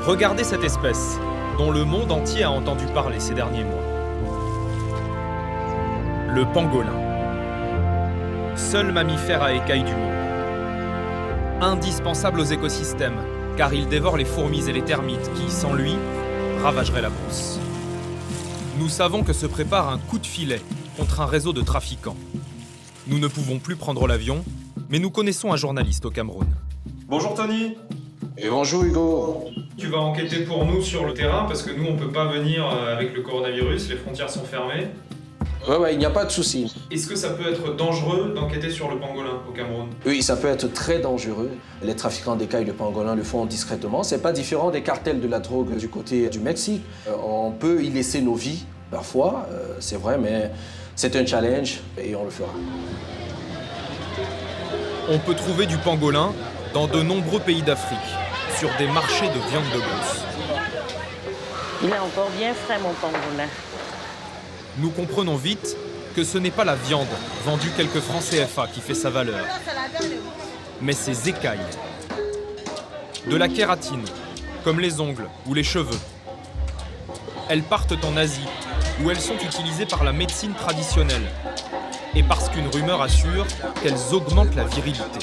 Regardez cette espèce, dont le monde entier a entendu parler ces derniers mois. Le pangolin. Seul mammifère à écailles du monde. Indispensable aux écosystèmes, car il dévore les fourmis et les termites qui, sans lui, ravageraient la brousse. Nous savons que se prépare un coup de filet contre un réseau de trafiquants. Nous ne pouvons plus prendre l'avion, mais nous connaissons un journaliste au Cameroun. Bonjour Tony. Et bonjour Hugo. Tu vas enquêter pour nous sur le terrain parce que nous on peut pas venir avec le coronavirus, les frontières sont fermées. Ouais, il n'y a pas de souci. Est-ce que ça peut être dangereux d'enquêter sur le pangolin au Cameroun? Oui, ça peut être très dangereux. Les trafiquants d'écailles de pangolin le font discrètement. C'est pas différent des cartels de la drogue du côté du Mexique. On peut y laisser nos vies, parfois, c'est vrai, mais c'est un challenge et on le fera. On peut trouver du pangolin dans de nombreux pays d'Afrique, sur des marchés de viande de brousse. Il est encore bien frais, mon pangolin. Nous comprenons vite que ce n'est pas la viande vendue quelques francs CFA qui fait sa valeur, mais ses écailles. De la kératine, comme les ongles ou les cheveux. Elles partent en Asie, où elles sont utilisées par la médecine traditionnelle, et parce qu'une rumeur assure qu'elles augmentent la virilité.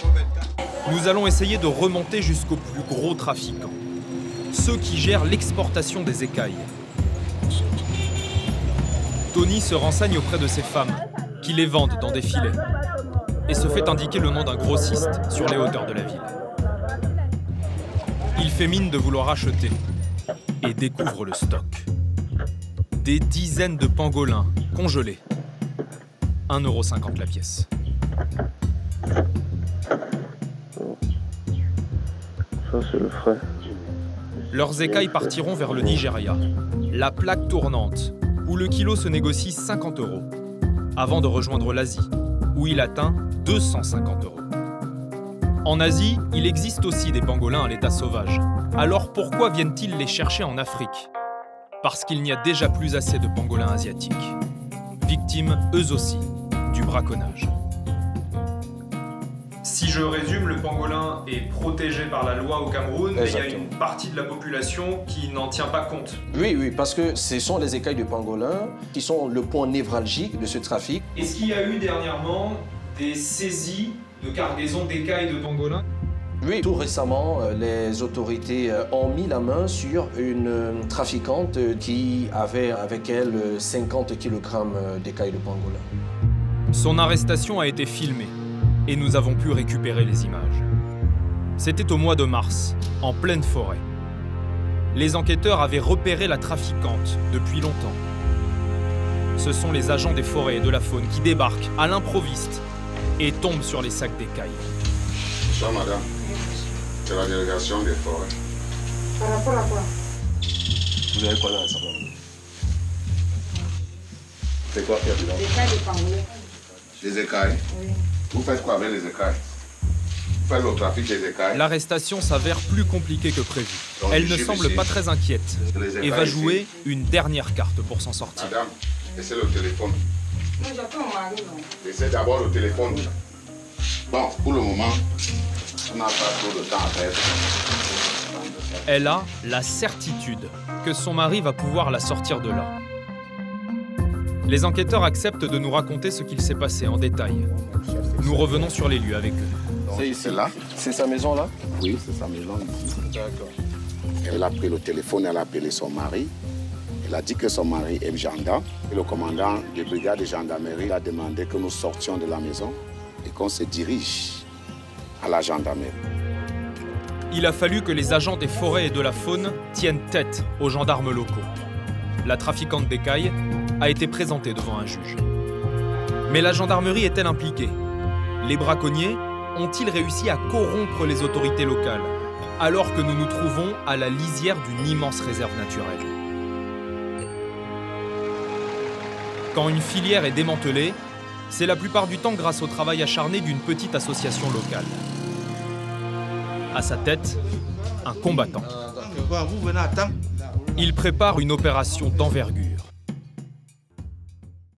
Nous allons essayer de remonter jusqu'aux plus gros trafiquants, ceux qui gèrent l'exportation des écailles. Tony se renseigne auprès de ces femmes, qui les vendent dans des filets, et se fait indiquer le nom d'un grossiste sur les hauteurs de la ville. Il fait mine de vouloir acheter, et découvre le stock. Des dizaines de pangolins congelés. 1,50 € la pièce. Ça, c'est le frais. Leurs écailles partiront vers le Nigeria, la plaque tournante, où le kilo se négocie 50 €, avant de rejoindre l'Asie, où il atteint 250 €. En Asie, il existe aussi des pangolins à l'état sauvage. Alors pourquoi viennent-ils les chercher en Afrique? Parce qu'il n'y a déjà plus assez de pangolins asiatiques, victimes eux aussi du braconnage. Si je résume, le pangolin est protégé par la loi au Cameroun, mais il y a une partie de la population qui n'en tient pas compte. Oui, parce que ce sont les écailles de pangolin qui sont le point névralgique de ce trafic. Est-ce qu'il y a eu dernièrement des saisies de cargaison d'écailles de pangolin? Oui, tout récemment, les autorités ont mis la main sur une trafiquante qui avait avec elle 50 kg d'écailles de pangolin. Son arrestation a été filmée et nous avons pu récupérer les images. C'était au mois de mars, en pleine forêt. Les enquêteurs avaient repéré la trafiquante depuis longtemps. Ce sont les agents des forêts et de la faune qui débarquent à l'improviste et tombent sur les sacs d'écailles. Bonsoir madame, c'est la délégation des forêts. Par rapport à quoi? Vous avez quoi dans la savane? C'est quoi qu'il y a dedans? Des écailles de pangolin. Des écailles? Oui. Vous faites quoi avec les écailles? Vous faites le trafic des écailles? L'arrestation s'avère plus compliquée que prévu. Donc, Elle ne ici, semble ici. pas très inquiète Les et va écailles jouer ici. une dernière carte pour s'en sortir. Madame, laissez le téléphone. Non, j'attends mon mari, non. Laissez d'abord le téléphone. Bon, pour le moment, on n'a pas trop de temps à perdre. Elle a la certitude que son mari va pouvoir la sortir de là. Les enquêteurs acceptent de nous raconter ce qu'il s'est passé en détail. Nous revenons sur les lieux avec eux. C'est ici. C'est là? C'est sa maison là? Oui, c'est sa maison ici. D'accord. Elle a pris le téléphone, elle a appelé son mari. Elle a dit que son mari est gendarme. Et le commandant de brigade de gendarmerie a demandé que nous sortions de la maison et qu'on se dirige à la gendarmerie. Il a fallu que les agents des forêts et de la faune tiennent tête aux gendarmes locaux. La trafiquante d'écailles a été présentée devant un juge. Mais la gendarmerie est-elle impliquée? Les braconniers ont-ils réussi à corrompre les autorités locales, alors que nous nous trouvons à la lisière d'une immense réserve naturelle? Quand une filière est démantelée, c'est la plupart du temps grâce au travail acharné d'une petite association locale. À sa tête, un combattant. Vous venez à temps? Il prépare une opération d'envergure.